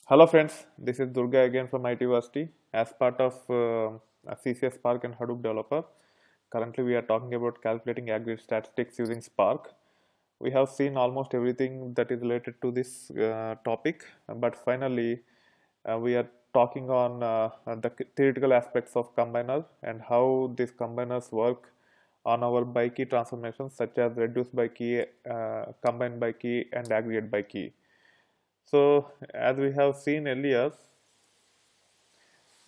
Hello friends, this is Durga again from IT University as part of CCA Spark and Hadoop developer. Currently we are talking about calculating aggregate statistics using Spark. We have seen almost everything that is related to this topic, but finally we are talking on the theoretical aspects of combiner and how these combiners work on our byKey transformations such as reduce by key, combine by key and aggregate by key. So as we have seen earlier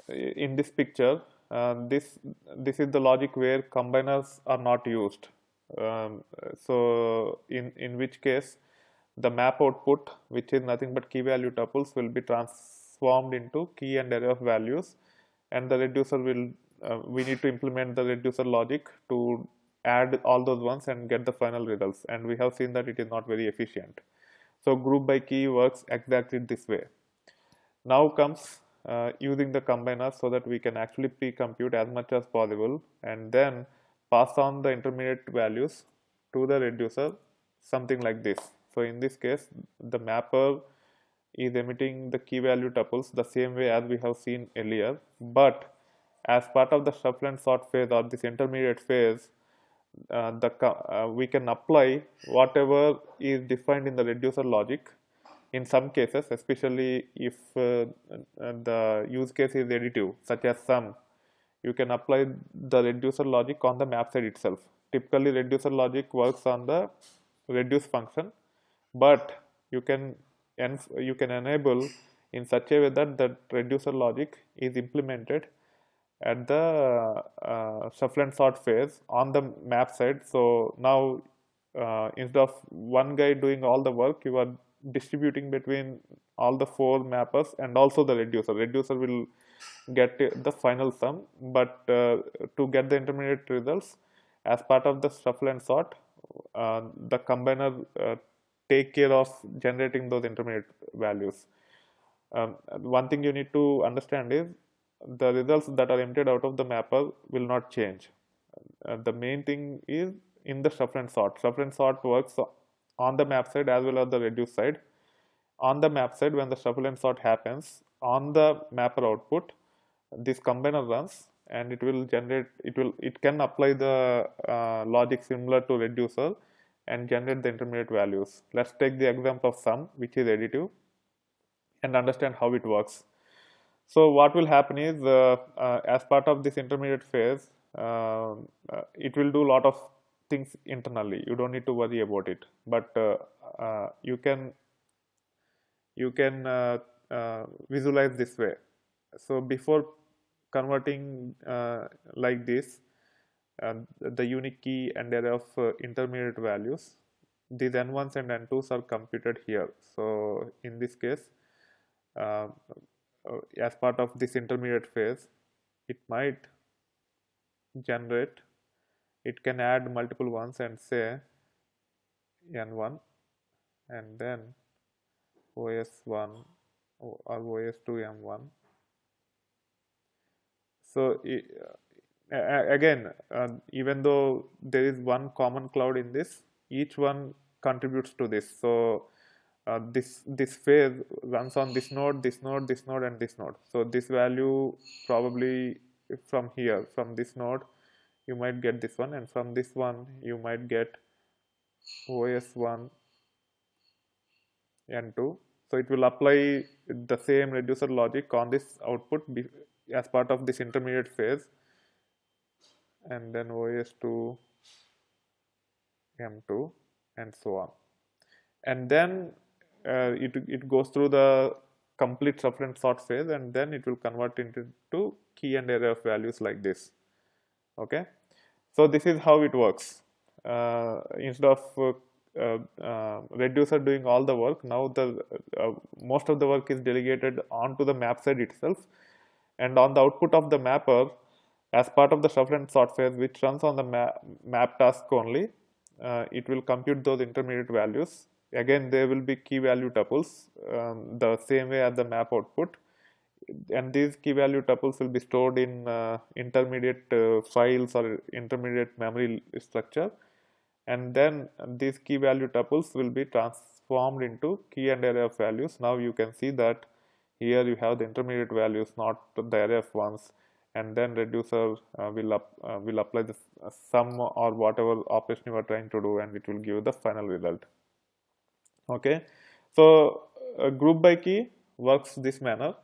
in this picture, this is the logic where combiners are not used. So in which case the map output, which is nothing but key value tuples, will be transformed into key and array of values, and the reducer will we need to implement the reducer logic to add all those ones and get the final results, and we have seen that it is not very efficient. So group by key works exactly this way. Now comes using the combiner so that we can actually pre-compute as much as possible and then pass on the intermediate values to the reducer, something like this. So in this case, the mapper is emitting the key value tuples the same way as we have seen earlier, but as part of the shuffle and sort phase or this intermediate phase, we can apply whatever is defined in the reducer logic. In some cases, especially if the use case is additive, such as sum, you can apply the reducer logic on the map side itself. Typically, reducer logic works on the reduce function, but you can enable in such a way that the reducer logic is implemented at the shuffle and sort phase on the map side. So now instead of one guy doing all the work, you are distributing between all the four mappers and also the reducer. Reducer will get the final sum, but to get the intermediate results as part of the shuffle and sort, the combiner take care of generating those intermediate values. One thing you need to understand is the results that are emitted out of the mapper will not change. The main thing is in the shuffle and sort. Shuffle and sort works on the map side as well as the reduce side. On the map side, when the shuffle and sort happens, on the mapper output, this combiner runs and it can apply the logic similar to reducer and generate the intermediate values. Let's take the example of sum, which is additive, and understand how it works. So what will happen is as part of this intermediate phase, it will do a lot of things internally. You don't need to worry about it, but you can visualize this way. So before converting like this, the unique key and array of intermediate values, these n1s and n2s are computed here. So in this case, as part of this intermediate phase, it might generate, it can add multiple ones and say n1 and then OS1 or OS2 m1. So again, even though there is one common cloud in this, each one contributes to this. So this phase runs on this node, this node, this node, and this node. So this value probably from here, from this node, you might get this one, and from this one you might get OS1 and 2. So it will apply the same reducer logic on this output as part of this intermediate phase, and then OS2 M2 and so on. And then it goes through the complete shuffle and sort phase, and then it will convert into key and array of values like this. Okay, so this is how it works. Instead of reducer doing all the work, now the most of the work is delegated onto the map side itself, and on the output of the mapper, as part of the shuffle and sort phase, which runs on the map task only, it will compute those intermediate values. Again, there will be key value tuples the same way as the map output, and these key value tuples will be stored in intermediate files or intermediate memory structure, and then these key value tuples will be transformed into key and array of values. Now you can see that Here you have the intermediate values, not the array of ones, and then reducer will apply the sum or whatever operation you are trying to do, and it will give the final result. Okay, so group by key works this manner,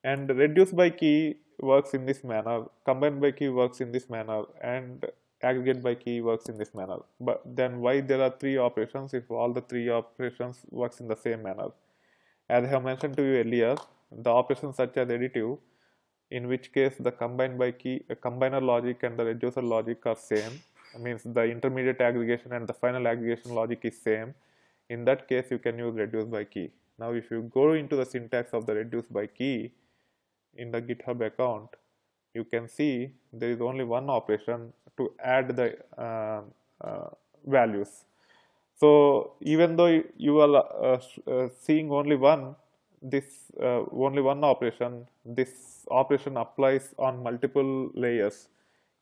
and reduce by key works in this manner, combine by key works in this manner, and aggregate by key works in this manner. But then why there are three operations if all the three operations works in the same manner? As I have mentioned to you earlier, the operations such as additive, in which case the combine by key, combiner logic and the reducer logic are same, means the intermediate aggregation and the final aggregation logic is same. In that case, you can use reduce by key. Now, if you go into the syntax of the reduce by key in the GitHub account, you can see there is only one operation to add the values. So even though you are seeing only one operation, this operation applies on multiple layers.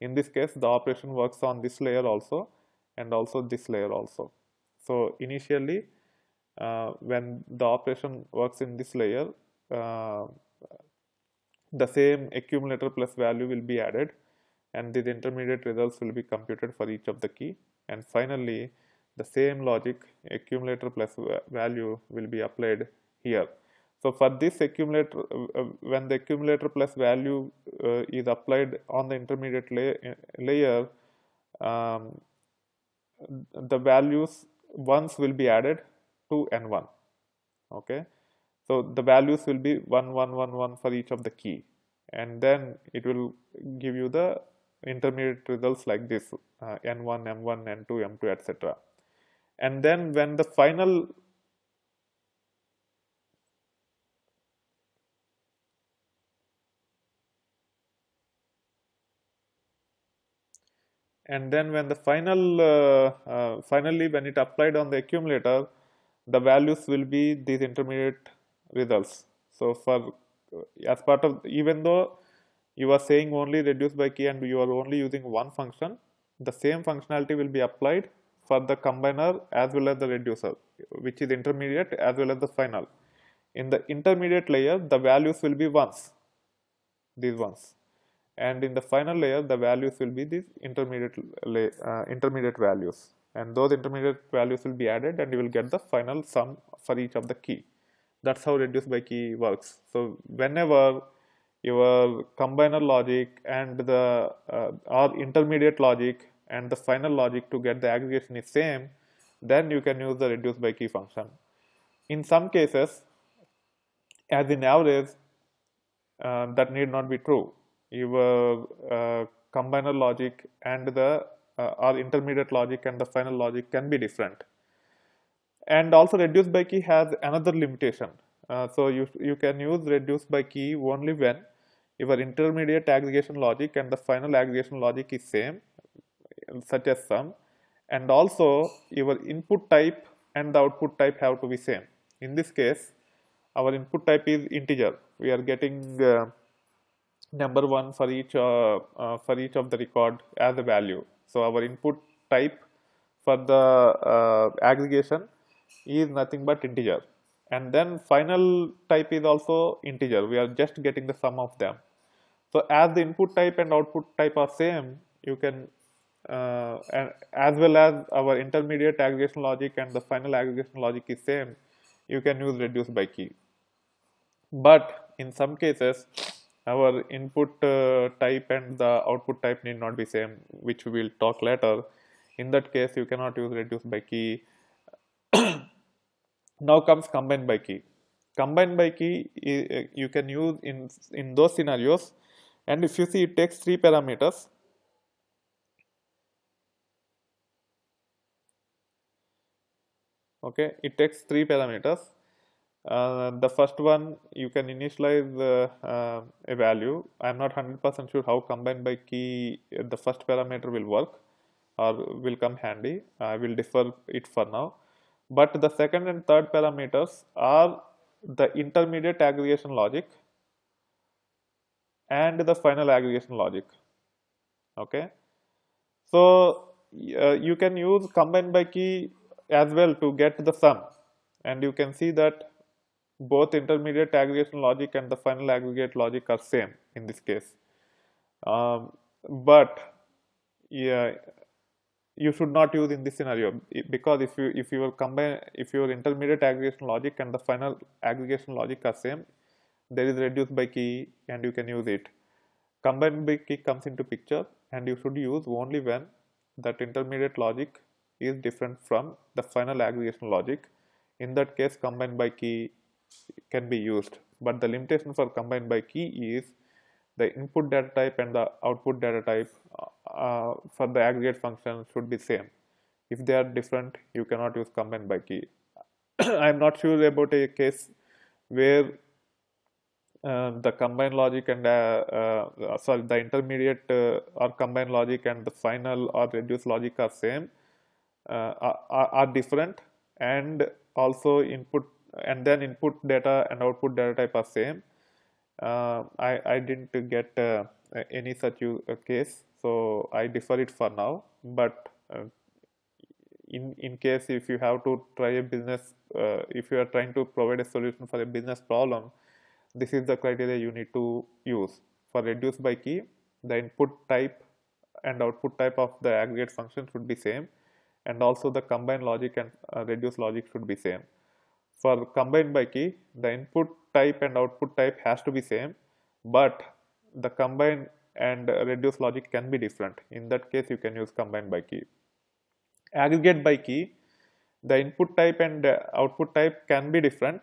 In this case, the operation works on this layer also, and also this layer also. So initially, when the operation works in this layer, the same accumulator plus value will be added, and these intermediate results will be computed for each of the key, and finally the same logic, accumulator plus value, will be applied here. So for this accumulator, when the accumulator plus value is applied on the intermediate layer, the values ones will be added to n1. Okay, so the values will be 1 1 1 1 for each of the key, and then it will give you the intermediate results like this, n1 m1 n2 m2 etc. And then when the final finally when it applied on the accumulator, the values will be these intermediate results. So for as part of, even though you are saying only reduce by key and you are only using one function, the same functionality will be applied for the combiner as well as the reducer, which is intermediate as well as the final. In the intermediate layer, the values will be ones, these ones, and in the final layer, the values will be these intermediate values, and those intermediate values will be added, and you will get the final sum for each of the key. That's how reduce by key works. So whenever your combiner logic and the or intermediate logic and the final logic to get the aggregation is same, then you can use the reduce by key function. In some cases, as in average, that need not be true. Your combiner logic and the or intermediate logic and the final logic can be different. And also reduce by key has another limitation. So you can use reduce by key only when your intermediate aggregation logic and the final aggregation logic is same, such as sum, and also your input type and the output type have to be same. In this case, our input type is integer. We are getting number 1 for each of the record as a value. So our input type for the aggregation is nothing but integer, and then final type is also integer. We are just getting the sum of them. So as the input type and output type are same, you can and as well as our intermediate aggregation logic and the final aggregation logic is same, you can use reduce by key. But in some cases, our input type and the output type need not be same, which we will talk later. In that case, you cannot use reduce by key. Now comes combine by key. Combine by key you can use in those scenarios, and if you see, it takes 3 parameters. Okay, it takes 3 parameters. The first one, you can initialize a value. I am not 100% sure how combine by key the first parameter will work or will come handy. I will defer it for now. But the second and third parameters are the intermediate aggregation logic and the final aggregation logic. Okay, so you can use combine by key as well to get the sum, and you can see that both intermediate aggregation logic and the final aggregate logic are same in this case. But yeah, you should not use in this scenario, because if your intermediate aggregation logic and the final aggregation logic are same, there is reduced by key and you can use it. Combined by key comes into picture, and you should use only when that intermediate logic is different from the final aggregation logic. In that case, combined by key can be used, but the limitation for combined by key is the input data type and the output data type for the aggregate function should be same. If they are different, you cannot use combined by key. I am not sure about a case where the combined logic and the intermediate or combined logic and the final or reduced logic are same, are different, and also input data and output data type are same. I didn't get any such case, so I defer it for now. But in case if you have to try a business, if you are trying to provide a solution for a business problem, this is the criteria you need to use. For reduced by key, the input type and output type of the aggregate function should be same, and also the combined logic and reduced logic should be same. For combined by key, the input type and output type has to be same, but the combined and reduced logic can be different. In that case, you can use combined by key. Aggregate by key, the input type and output type can be different,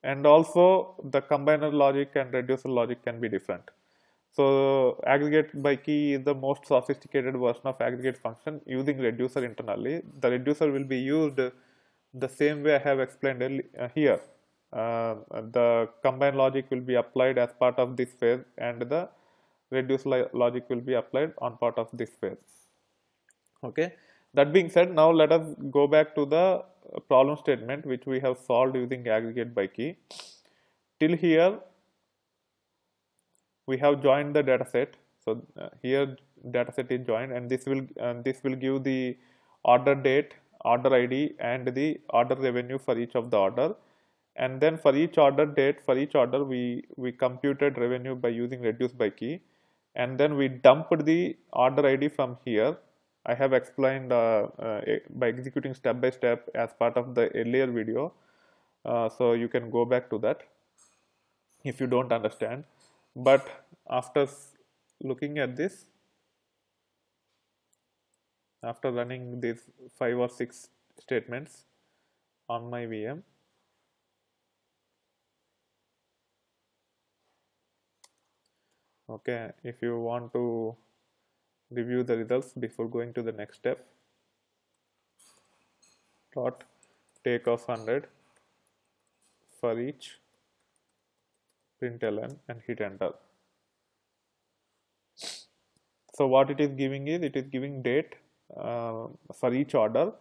and also the combiner logic and reducer logic can be different. So aggregate by key is the most sophisticated version of aggregate function using reducer internally. The reducer will be used the same way I have explained here. The combined logic will be applied as part of this phase, and the reduced logic will be applied on part of this phase. Okay. That being said, now let us go back to the problem statement which we have solved using aggregate by key. Till here, we have joined the data set. So here data set is joined, and this will give the order date, order ID, and the order revenue for each of the order. And then for each order date, for each order, we computed revenue by using reduced by key, and then we dumped the order ID from here. I have explained by executing step by step as part of the earlier video, so you can go back to that if you don't understand. But after looking at this, after running these 5 or 6 statements on my VM, okay, if you want to review the results before going to the next step, dot take of 100 for each println and hit enter. So what it is giving is, it is giving date for each order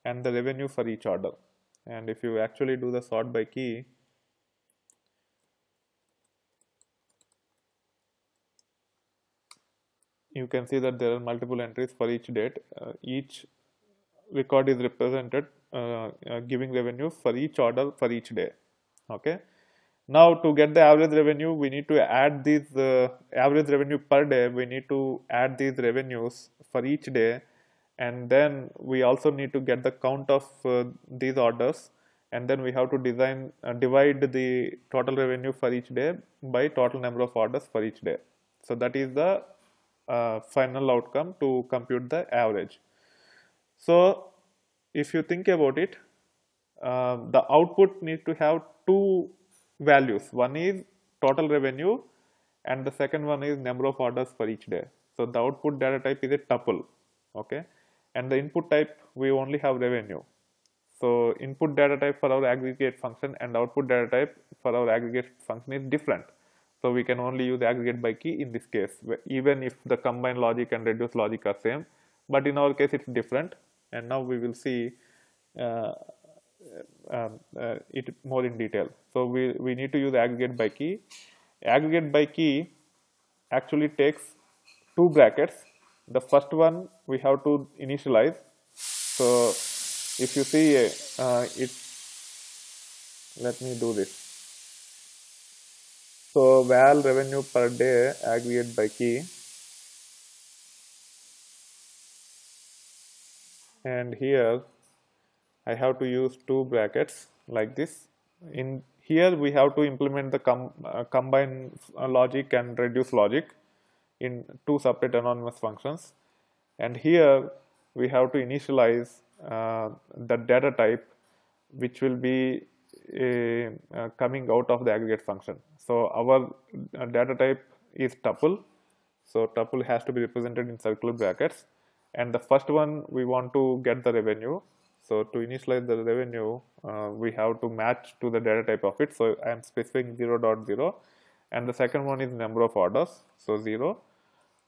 and the revenue for each order. And if you actually do the sort by key, you can see that there are multiple entries for each date. Each record is represented giving revenue for each order for each day. Okay. Now to get the average revenue, we need to add these average revenue per day. We need to add these revenues for each day, and then we also need to get the count of these orders, and then we have to divide the total revenue for each day by total number of orders for each day. So that is the final outcome to compute the average. So if you think about it, the output needs to have two values. One is total revenue, and the second one is number of orders for each day. So the output data type is a tuple, okay, and the input type we only have revenue. So input data type for our aggregate function and output data type for our aggregate function is different. So we can only use aggregate by key in this case, even if the combined logic and reduced logic are same. But in our case, it's different, and now we will see it more in detail. So we need to use aggregate by key. Aggregate by key actually takes two brackets. The first one we have to initialize. So if you see let me do this. So val revenue per day aggregate by key, and here I have to use two brackets like this. In here we have to implement the combine logic and reduce logic in two separate anonymous functions, and here we have to initialize the data type which will be coming out of the aggregate function. So our data type is tuple, so tuple has to be represented in circular brackets, and the first one we want to get the revenue. So to initialize the revenue, we have to match to the data type of it. So I am specifying 0.0, and the second one is number of orders, so 0.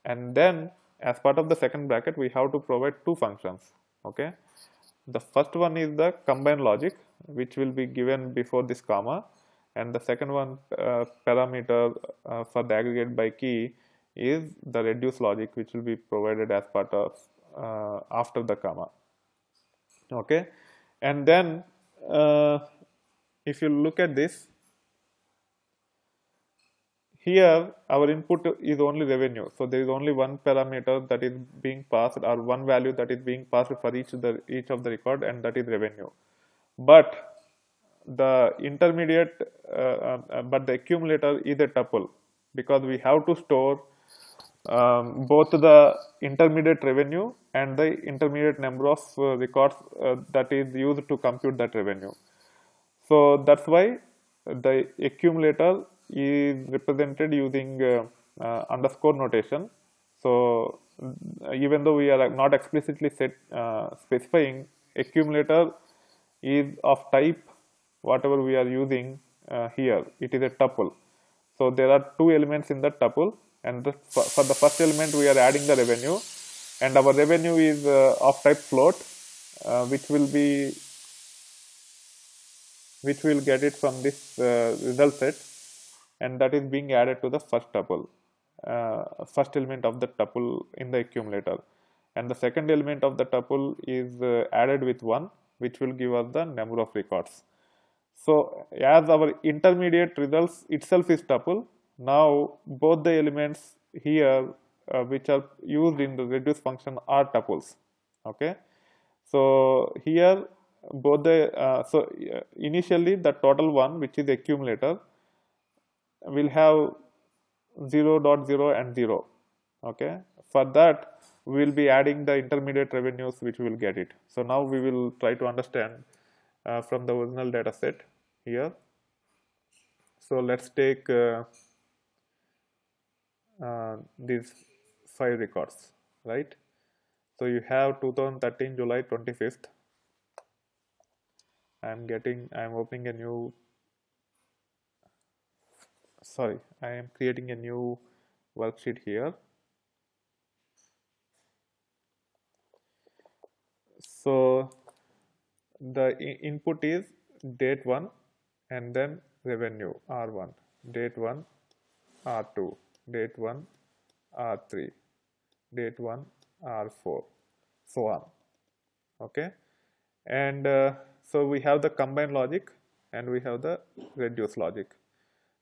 And then as part of the second bracket, we have to provide two functions. Okay, the first one is the combine logic, which will be given before this comma, and the second one parameter for the aggregate by key is the reduce logic, which will be provided as part of after the comma. Okay, and then if you look at this, here our input is only revenue, so there is only one parameter that is being passed, or one value that is being passed for each of the record, and that is revenue. But the intermediate but the accumulator is a tuple, because we have to store both the intermediate revenue and the intermediate number of records that is used to compute that revenue. So that's why the accumulator is represented using underscore notation. So even though we are not explicitly specifying, accumulator is of type whatever we are using here, it is a tuple. So there are two elements in the tuple, and for the first element we are adding the revenue, and our revenue is of type float, which will get it from this result set, and that is being added to the first tuple, first element of the tuple in the accumulator, and the second element of the tuple is added with 1, which will give us the number of records. So as our intermediate results itself is tuple, now both the elements here which are used in the reduce function are tuples. Okay, so here both the initially the total one, which is accumulator, will have 0.0 and 0. Okay, for that we will be adding the intermediate revenues, which we will get it. So now we will try to understand from the original data set here. So let's take these 5 records, right? So you have 2013 July 25th. I am opening a new, sorry, I am creating a new worksheet here. So the input is date 1 and then revenue R1, date 1 R2, date 1 R3, date 1 R4, so on. Okay, and so we have the combine logic and we have the reduce logic.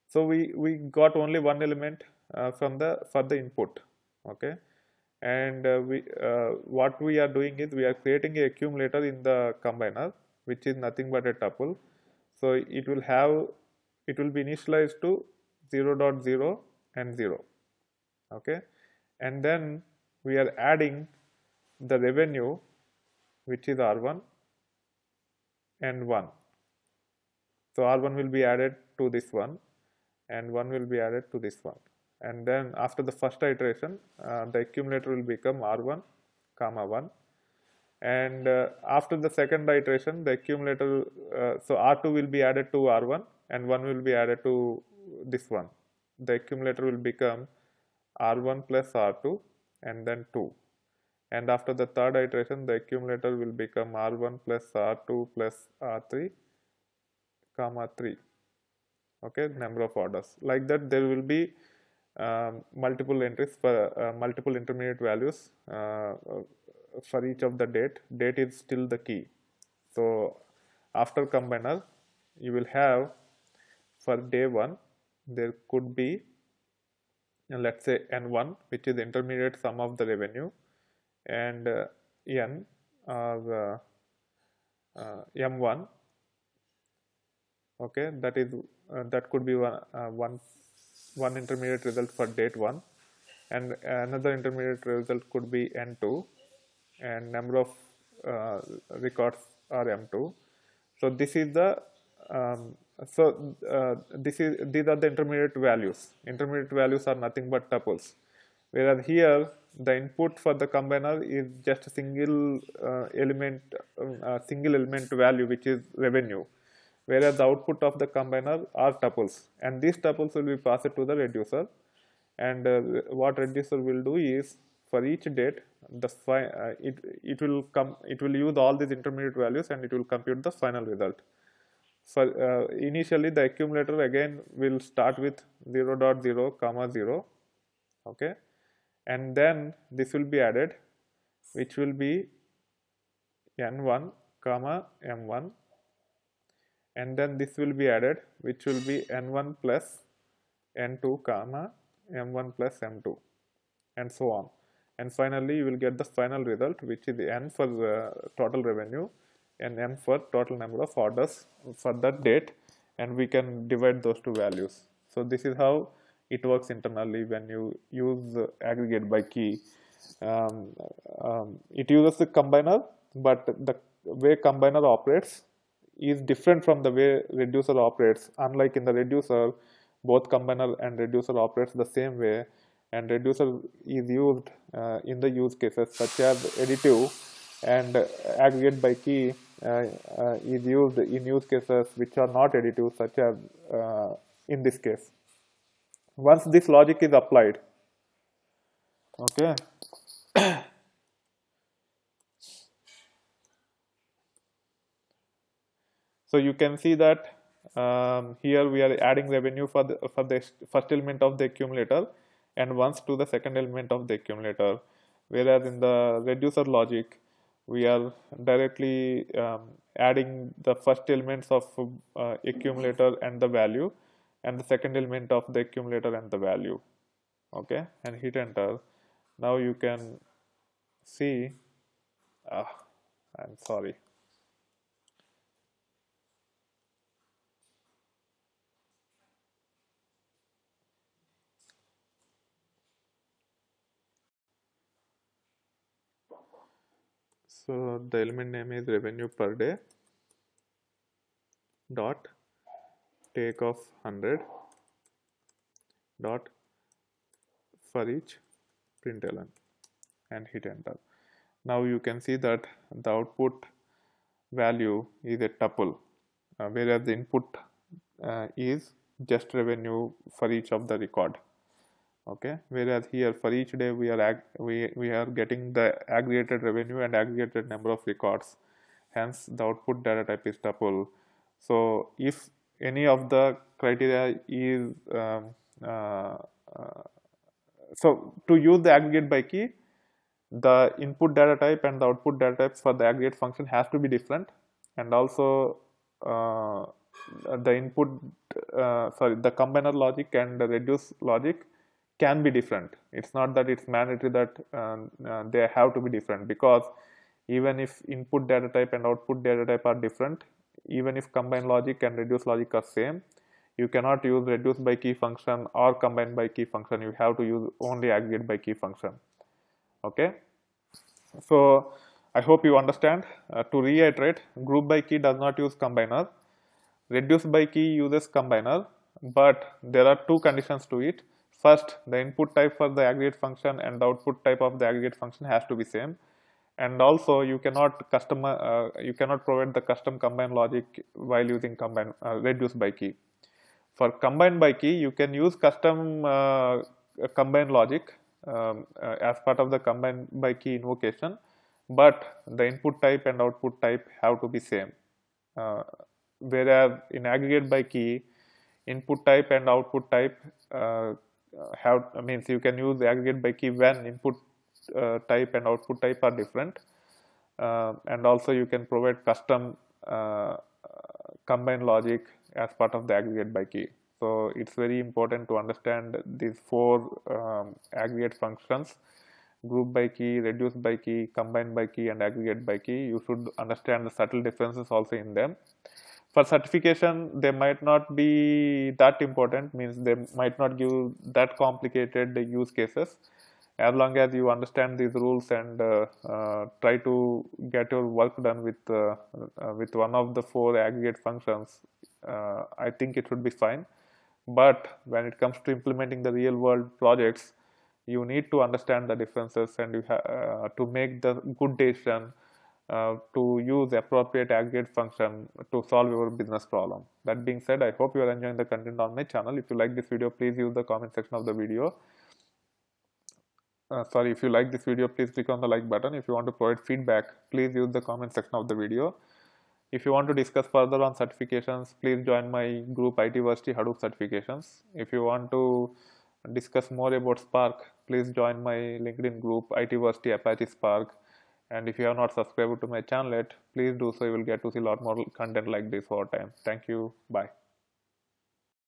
So we got only one element for the input. Okay, and what we are doing is we are creating a accumulator in the combiner, which is nothing but a tuple. So it will be initialized to 0.0 and 0. Okay, and then we are adding the revenue, which is R1 and 1. So R1 will be added to this one, and 1 will be added to this one. And then after the first iteration, the accumulator will become R1, comma 1. And after the second iteration, the accumulator, so R2 will be added to R1 and 1 will be added to this one. The accumulator will become R1 plus R2 and then 2. And after the third iteration, the accumulator will become R1 plus R2 plus R3, comma 3. Okay, number of orders. Like that, there will be multiple entries for multiple intermediate values for each of the date. Date is still the key. So after combiner, you will have for day 1 there could be, let's say, N1, which is the intermediate sum of the revenue, and N or M1. Okay, that is that could be one intermediate result for date 1, and another intermediate result could be N2, and number of records are M2. So this is the these are the intermediate values. Intermediate values are nothing but tuples, whereas here the input for the combiner is just a single element value, which is revenue, whereas the output of the combiner are tuples, and these tuples will be passed to the reducer. And what reducer will do is, for each date, it will use all these intermediate values and it will compute the final result. For initially, the accumulator again will start with 0.0, 0, okay, and then this will be added, which will be N1, M1, and then this will be added, which will be N1 plus N2, M1 plus M2, and so on. And finally, you will get the final result, which is N for the total revenue and M for total number of orders for that date, and we can divide those two values. So this is how it works internally when you use aggregateByKey. It uses the combiner, but the way combiner operates is different from the way reducer operates. Unlike in the reducer, both combiner and reducer operates the same way, and reducer is used in the use cases such as additive, and aggregateByKey is used in use cases which are not additive, such as in this case. Once this logic is applied, okay, so you can see that here we are adding revenue for the first element of the accumulator and once to the second element of the accumulator, whereas in the reducer logic we are directly adding the first elements of accumulator and the value, and the second element of the accumulator and the value. Okay, and hit enter. Now you can see, I'm sorry. So the element name is revenue per day dot take of 100 dot for each println, and hit enter. Now you can see that the output value is a tuple, whereas the input is just revenue for each of the record. Okay, whereas here for each day we are getting the aggregated revenue and aggregated number of records, hence the output data type is tuple. So if any of the criteria is so to use the aggregateByKey, the input data type and the output data types for the aggregate function has to be different, and also the input the combiner logic and the reduce logic can be different. It's not that it's mandatory that they have to be different, because even if input data type and output data type are different, even if combine logic and reduce logic are same, you cannot use reduceByKey function or combine_by_key function. You have to use only aggregateByKey function. Okay, so I hope you understand. To reiterate, groupByKey does not use combiner. reduceByKey uses combiner, but there are two conditions to it. First, the input type for the aggregate function and the output type of the aggregate function has to be same, and also you cannot provide the custom combine logic while using reduceByKey. For combine_by_key, you can use custom combine logic as part of the combine_by_key invocation, but the input type and output type have to be same. Whereas in aggregateByKey, input type and output type means you can use aggregateByKey when input type and output type are different, and also you can provide custom combine logic as part of the aggregateByKey. So it's very important to understand these four aggregate functions: group by key, reduce by key, combine by key, and aggregate by key. You should understand the subtle differences also in them. For certification, they might not be that important, means they might not give that complicated use cases. As long as you understand these rules and try to get your work done with one of the four aggregate functions, I think it would be fine. But when it comes to implementing the real world projects, you need to understand the differences, and you have to make the good decision to use appropriate aggregate function to solve your business problem. That being said, I hope you are enjoying the content on my channel. If you like this video, please use the comment section of the video. If you like this video, please click on the like button. If you want to provide feedback, please use the comment section of the video. If you want to discuss further on certifications, please join my group ITversity Hadoop Certifications. If you want to discuss more about Spark, please join my LinkedIn group ITversity Apache Spark. And if you have not subscribed to my channel yet, please do so. You will get to see a lot more content like this over time. Thank you. Bye.